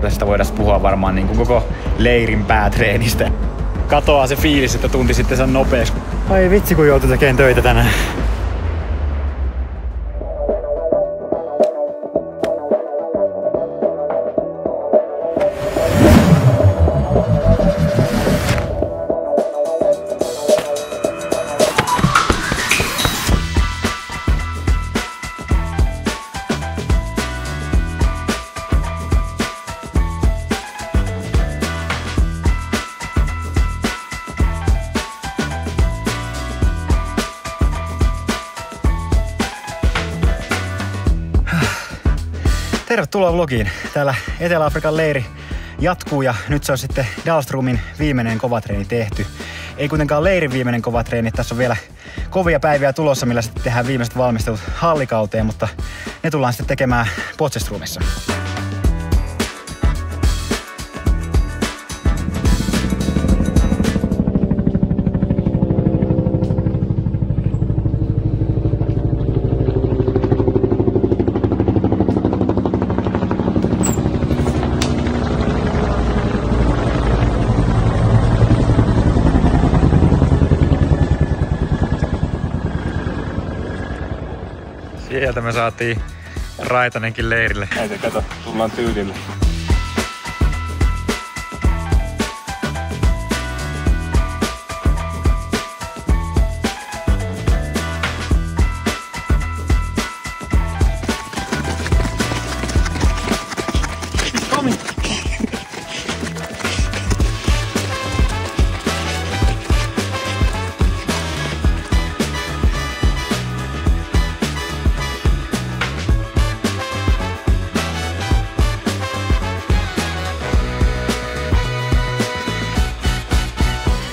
Tästä voidaan puhua varmaan niin kuin koko leirin päätreenistä. Katoaa se fiilis, että tunti sitten se on nopeasti. Ai vitsi, kun joutuu tekemään töitä tänään. Tervetuloa vlogiin. Täällä Etelä-Afrikan leiri jatkuu ja nyt se on sitten Dahlströmin viimeinen kovatreeni tehty. Ei kuitenkaan leirin viimeinen kovatreeni, tässä on vielä kovia päiviä tulossa, millä sitten tehdään viimeiset valmistelut hallikauteen, mutta ne tullaan sitten tekemään Potchefströmissä. Sieltä me saatiin Raitanenkin leirille. Näitä kato, tullaan tyylille.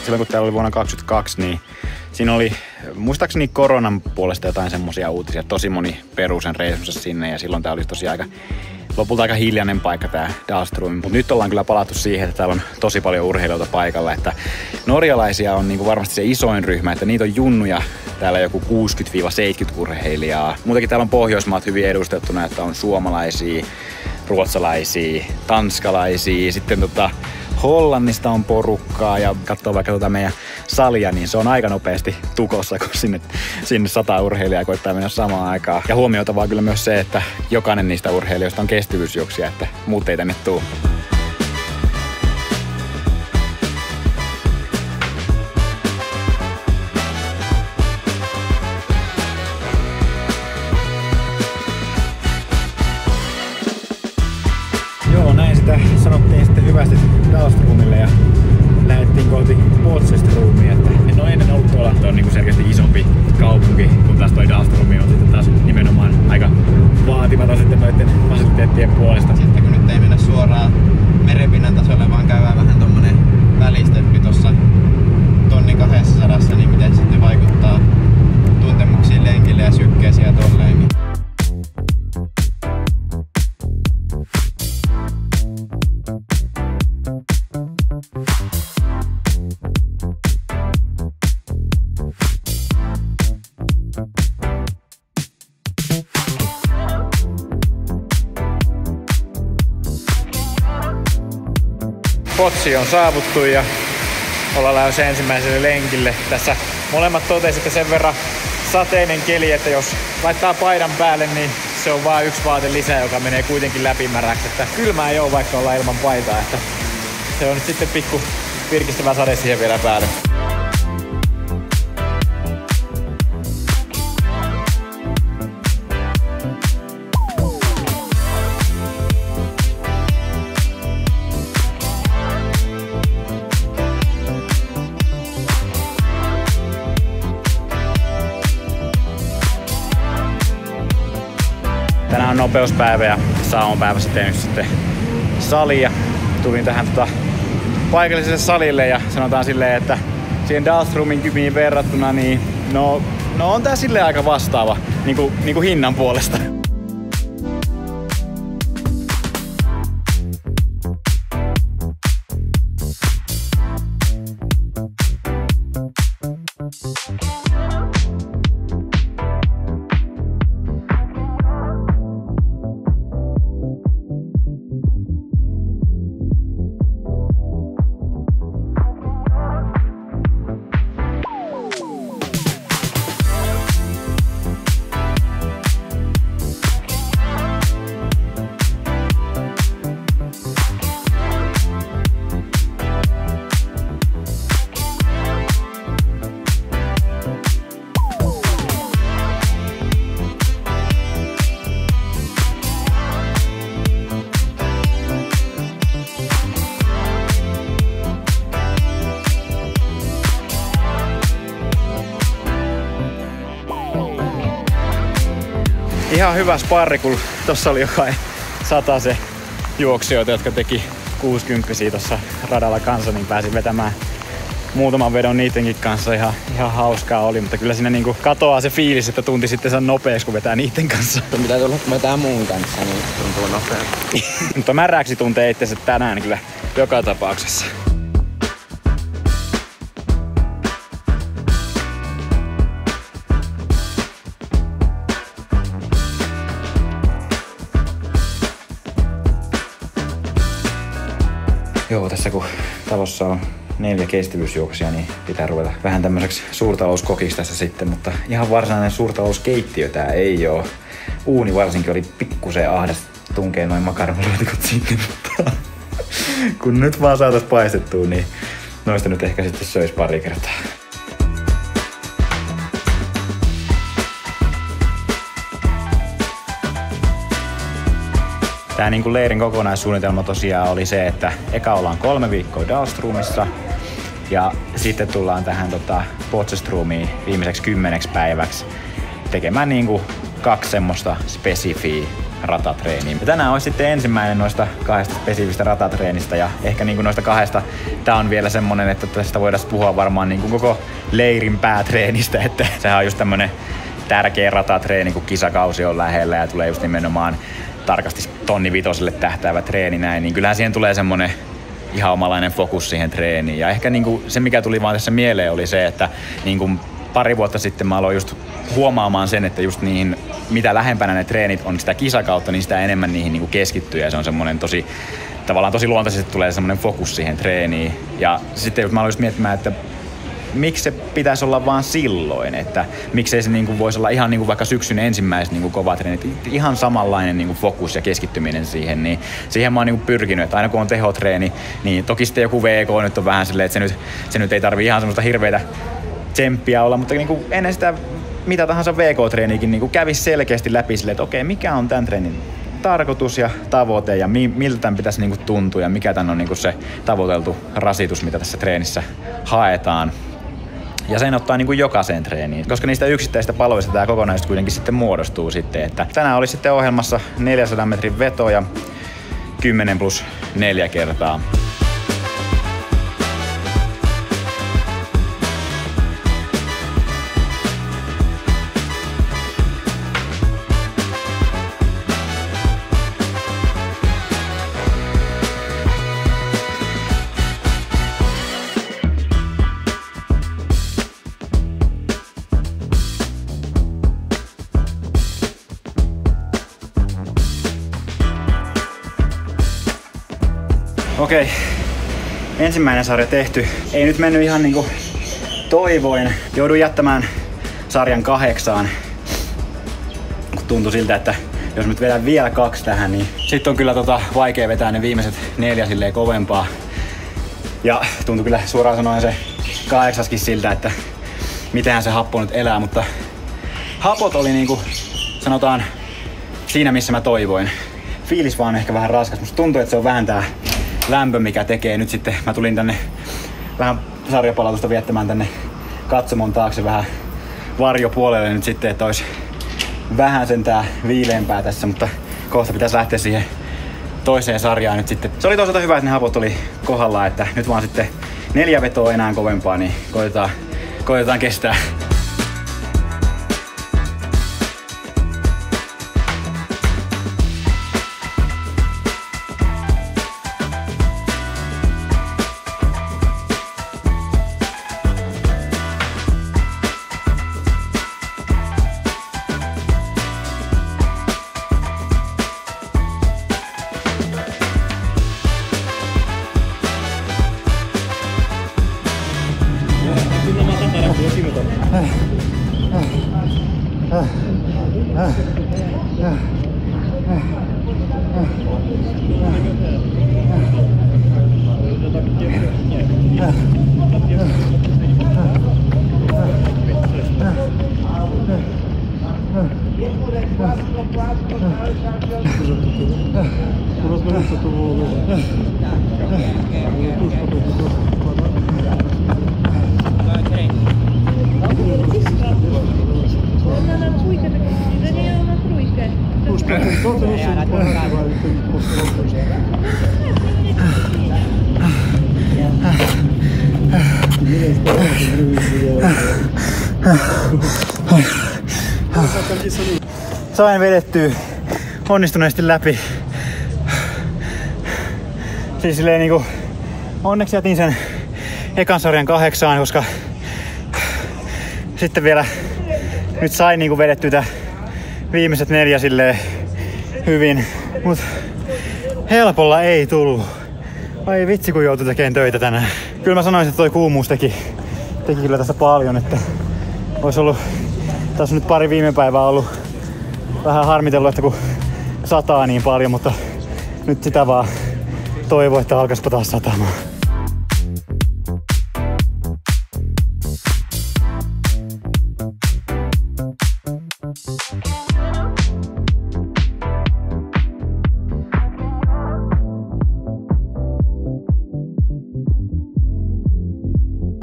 Silloin kun täällä oli vuonna 2022, niin siinä oli muistaakseni koronan puolesta jotain semmosia uutisia. Tosi moni perusen reissunsa sinne ja silloin tää oli tosiaan lopulta aika hiljainen paikka tää Dahlström. Mutta nyt ollaan kyllä palattu siihen, että täällä on tosi paljon urheilijoita paikalla. Että norjalaisia on niinku varmasti se isoin ryhmä, että niitä on junnuja täällä joku 60-70 urheilijaa. Muutenkin täällä on Pohjoismaat hyvin edustettuna, että on suomalaisia, ruotsalaisia, tanskalaisia, sitten Hollannista on porukkaa ja katsoo vaikka meidän salia, niin se on aika nopeasti tukossa, kun sinne 100 urheilijaa koittaa mennä samaan aikaan. Ja huomioitavaa kyllä myös se, että jokainen niistä urheilijoista on kestävyysjuoksija, että muut ei tänne tuu. Joo, näin sitä sanottiin sitten hyvästi Dahlströmille ja lähdettiin kohti Potchefströmiä. No ennen ollut tuolla, on niinku selkeästi isompi kaupunki, kun taas toi Dahlström on sitten taas nimenomaan aika vaatimaton sitten noiden fasiliteettien puolesta. Sitten kun nyt ei mennä suoraan merenpinnan tasolle, vaan käydään vähän tommonen välisteppi tossa 1200, niin miten se sitten vaikuttaa tuntemuksiin lenkille ja sykkeisiin ja tolleen. Potsi on saavuttu ja ollaan lähdössä ensimmäiselle lenkille. Tässä molemmat totesivat, että sen verran sateinen keli, että jos laittaa paidan päälle, niin se on vaan yksi vaate lisää, joka menee kuitenkin läpimäräksi. Että kylmää ei ole, vaikka ollaan ilman paitaa. Että se on nyt sitten pikku virkistävä sade siihen vielä päälle. Tänään on nopeuspäivä ja saumapäivässä tehnyt sitten salia. Tulin tähän paikalliselle salille ja sanotaan silleen, että siihen Dahlströmin kymiin verrattuna, niin no on tää silleen aika vastaava niinku hinnan puolesta. ihan hyvä sparri, kun tossa oli jokai 100 se juoksijoita, jotka teki 60 tuossa radalla kanssa, niin pääsin vetämään muutaman vedon niidenkin kanssa. Ihan hauskaa oli, mutta kyllä siinä niinku katoaa se fiilis, että tunti sitten sen nopeeksi, kun vetää niiden kanssa. Mitä tulla, kun vetää muun kanssa, niin tuntuu nopeasti. Mutta märäksi tuntee itsensä tänään kyllä joka tapauksessa. Joo, tässä kun talossa on 4 kestävyysjuoksia, niin pitää ruveta vähän tämmöiseksi suurtalouskokiksi tässä sitten, mutta ihan varsinainen suurtalouskeittiö tää ei oo. Uuni varsinkin oli pikkusen ahdas tunkee noin makaronilaatikot sinne, mutta kun nyt vaan saatais paistettua, niin noista nyt ehkä sitten söis pari kertaa. Tää niin kuin leirin kokonaissuunnitelma tosiaan oli se, että eka ollaan 3 viikkoa Dalströmissä ja sitten tullaan tähän Potseströmiin viimeiseksi 10 päiväksi tekemään niin kuin 2 semmoista spesifiä ratatreeniä. Ja tänään olisi sitten ensimmäinen noista 2 spesifistä ratatreenistä ja ehkä niin kuin noista 2 tää on vielä semmonen, että tästä voidaan puhua varmaan niin kuin koko leirin päätreenistä, että sehän on just tämmönen tärkeä ratatreeni, kun kisakausi on lähellä ja tulee just nimenomaan tarkasti 1.5 tähtäävä treeni näin, niin kyllähän siihen tulee semmonen ihan omalainen fokus siihen treeniin. Ja ehkä niinku se, mikä tuli vaan tässä mieleen, oli se, että niinku pari vuotta sitten mä aloin just huomaamaan sen, että just niihin, mitä lähempänä ne treenit on sitä kisakautta, niin sitä enemmän niihin niinku keskittyy. Ja se on semmonen tavallaan tosi luontaisesti tulee semmonen fokus siihen treeniin. Ja sitten mä aloin just miettimään, että miksi se pitäisi olla vaan silloin, että miksei se niinku voisi olla ihan niinku vaikka syksyn ensimmäiset niinku kovat treenit, ihan samanlainen niinku fokus ja keskittyminen siihen, niin siihen mä oon niinku pyrkinyt, että aina kun on tehotreeni, niin toki sitten joku VK nyt on vähän silleen, että se nyt ei tarvii ihan semmoista hirveitä tsemppiä olla, mutta niinku ennen sitä mitä tahansa VK-treeniikin niinku kävisi selkeästi läpi silleen, että okei, mikä on tämän treenin tarkoitus ja tavoite ja miltä tämän pitäisi niinku tuntua ja mikä tämän on niinku se tavoiteltu rasitus, mitä tässä treenissä haetaan. Ja sen ottaa niin kuin jokaiseen treeniin, koska niistä yksittäisistä paloista tämä kokonaisuus kuitenkin sitten muodostuu sitten, että tänään oli sitten ohjelmassa 400 metrin veto ja 10+4 kertaa. Okei, ensimmäinen sarja tehty. Ei nyt mennyt ihan niinku toivoin. Jouduin jättämään sarjan 8. Tuntui siltä, että jos nyt vedän vielä 2 tähän, niin sitten on kyllä vaikea vetää ne viimeiset 4 silleen kovempaa. Ja tuntui kyllä suoraan sanoen se 8 siltä, että mitenhän se happo nyt elää, mutta hapot oli niinku sanotaan siinä missä mä toivoin. Fiilis vaan ehkä vähän raskas. Musta tuntuu, että se on vähän tää lämpö, mikä tekee nyt sitten. Mä tulin tänne vähän sarjapalautusta viettämään tänne katsomon taakse vähän varjopuolelle nyt sitten, että olisi vähän sentään viileämpää tässä, mutta kohta pitäisi lähteä siihen toiseen sarjaan nyt sitten. Se oli toisaalta hyvä, että ne hapot oli kohdallaan, että nyt vaan sitten 4 vetoa enää kovempaa, niin koitetaan kestää. Sain vedettyä onnistuneesti läpi. Siis silleen niinku onneksi jätin sen ekan sarjan 8, koska sitten vielä nyt sain niinku vedettyä tää viimeiset 4 silleen hyvin, mut helpolla ei tullut. Ai vitsi kun joutui tekemään töitä tänään. Kyllä mä sanoisin, että toi kuumuus teki kyllä tässä paljon, että olisi ollut tässä nyt pari viime päivää ollut vähän harmitellut, että kun sataa niin paljon, mutta nyt sitä vaan toivoo, että alkaispa taas satamaan.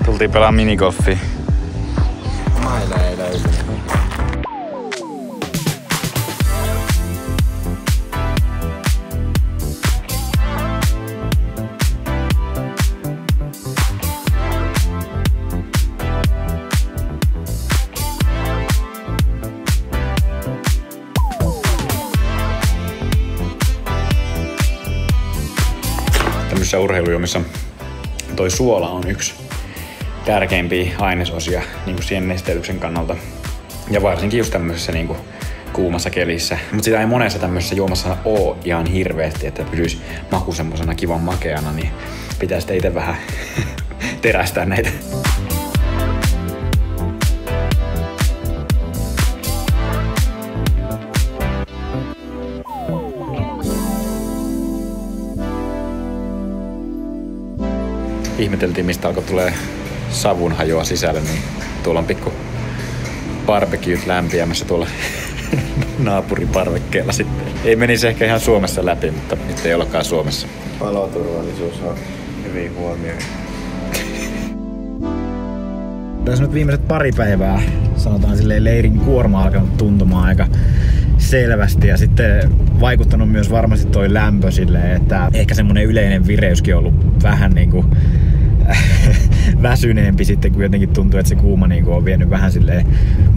Tultiin pelaa minigolfia. Mailla ei löydy. Tämmöisissä urheilujuomissa toi suola on yksi tärkeimpiä ainesosia niin kuin siihen nesteytyksen kannalta. Ja varsinkin just tämmöisessä niin kuin kuumassa kelissä. Mutta sitä ei monessa tämmöisessä juomassa oo ihan hirveästi, että pysyisi maku semmosena kivan makeana, niin pitää sitten itse vähän terästää näitä. Ihmeteltiin, mistä alkoi tulee savunhajua sisälle, niin tuolla on pikku barbecuet lämpiämässä tuolla naapuriparvekkeella sitten. Ei menisi ehkä ihan Suomessa läpi, mutta nyt ei olekaan Suomessa. Paloturvallisuus on hyvin huomioon. Tässä nyt viimeiset pari päivää, sanotaan silleen, leirin kuorma alkanut tuntumaan aika selvästi ja sitten vaikuttanut myös varmasti toi lämpö silleen, että ehkä semmonen yleinen vireyskin on ollut vähän niinku väsyneempi sitten, kun jotenkin tuntuu, että se kuuma niinku on vienyt vähän silleen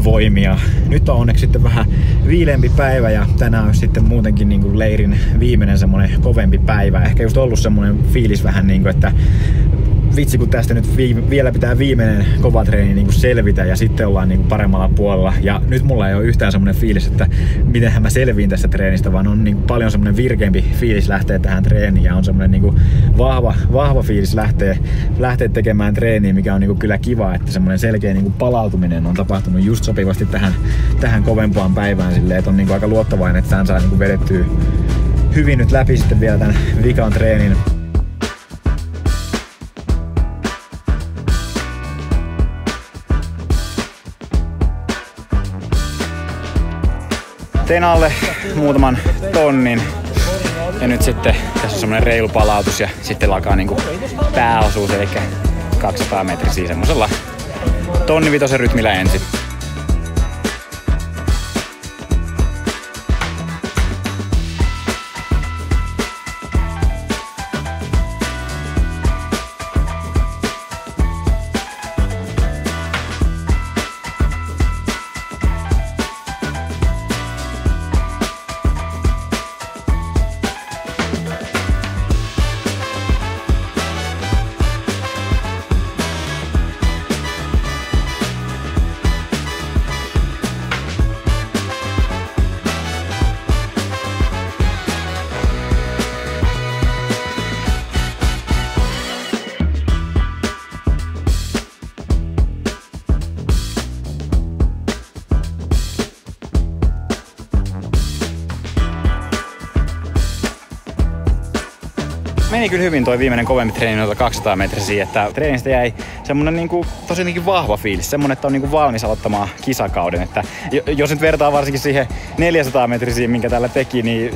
voimia. Nyt on onneksi sitten vähän viileämpi päivä ja tänään on sitten muutenkin niinku leirin viimeinen semmonen kovempi päivä. Ehkä just ollut semmonen fiilis vähän niinku, että vitsi kun tästä nyt vielä pitää viimeinen kova treeni niin kuin selvitä ja sitten ollaan niin kuin paremmalla puolella. Ja nyt mulla ei ole yhtään semmonen fiilis, että mitenhän mä selviin tästä treenistä, vaan on niin kuin paljon semmonen virkeämpi fiilis lähteä tähän treeniin ja on semmonen niin kuin vahva fiilis lähteä tekemään treeniä, mikä on niin kuin kyllä kiva, että semmonen selkeä niin kuin palautuminen on tapahtunut just sopivasti tähän kovempaan päivään silleen, että on niin kuin aika luottavainen, että tämän saa niin kuin vedettyä hyvin nyt läpi sitten vielä tämän vikan treenin. Tein alle muutaman tonnin ja nyt sitten tässä on semmonen reilu palautus ja sitten alkaa niinku pääosuus, eli 200 metriä semmosella 1 500 rytmillä ensin. Meni kyllä hyvin toi viimeinen kovempi treeni noita 200 metrisiä, että treenistä jäi semmonen niinku tosi jotenkin vahva fiilis, semmonen, että on niinku valmis aloittamaan kisakauden, että jos nyt vertaa varsinkin siihen 400 metrisiin, minkä täällä teki, niin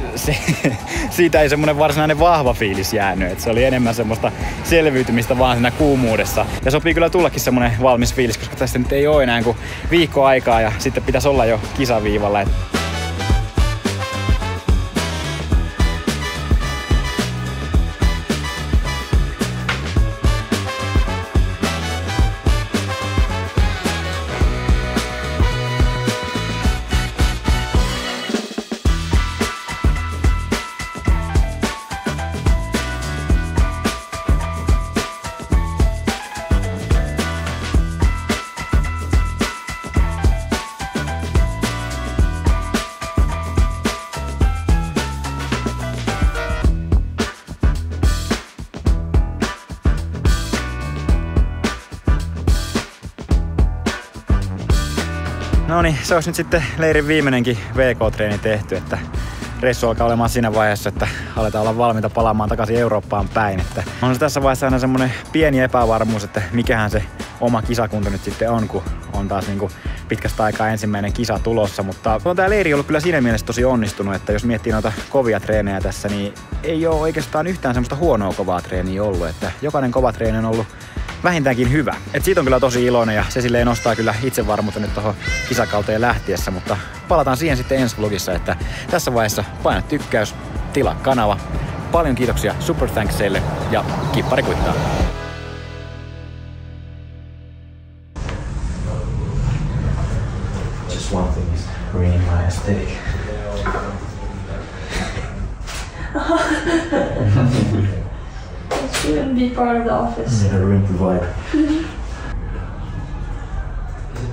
siitä ei semmonen varsinainen vahva fiilis jäänyt, että se oli enemmän semmoista selviytymistä vaan siinä kuumuudessa. Ja sopii kyllä tullakin semmonen valmis fiilis, koska tästä nyt ei oo enää kuin viikko aikaa ja sitten pitäisi olla jo kisaviivalla. No niin, se olisi nyt sitten leirin viimeinenkin VK-treeni tehty, että reissu alkaa olemaan siinä vaiheessa, että aletaan olla valmiita palaamaan takaisin Eurooppaan päin. Että on se tässä vaiheessa aina semmonen pieni epävarmuus, että mikähän se oma kisakunto nyt sitten on, kun on taas niinku pitkästä aikaa ensimmäinen kisa tulossa. Mutta on tää leiri ollut kyllä siinä mielessä tosi onnistunut, että jos miettii noita kovia treenejä tässä, niin ei ole oikeastaan yhtään semmoista huonoa kovaa treeniä ollut. Että jokainen kova treeni on ollut vähintäänkin hyvä. Et siitä on kyllä tosi iloinen ja se silleen nostaa kyllä itsevarmuutta nyt tohon kisakauteen lähtiessä, mutta palataan siihen sitten ensi vlogissa, että tässä vaiheessa paina tykkäys, tilaa kanava. Paljon kiitoksia Super Thanksille ja kippari kuittaa. Just one thing is ruining my aesthetic. It shouldn't be part of the office. Yeah, ruined the vibe.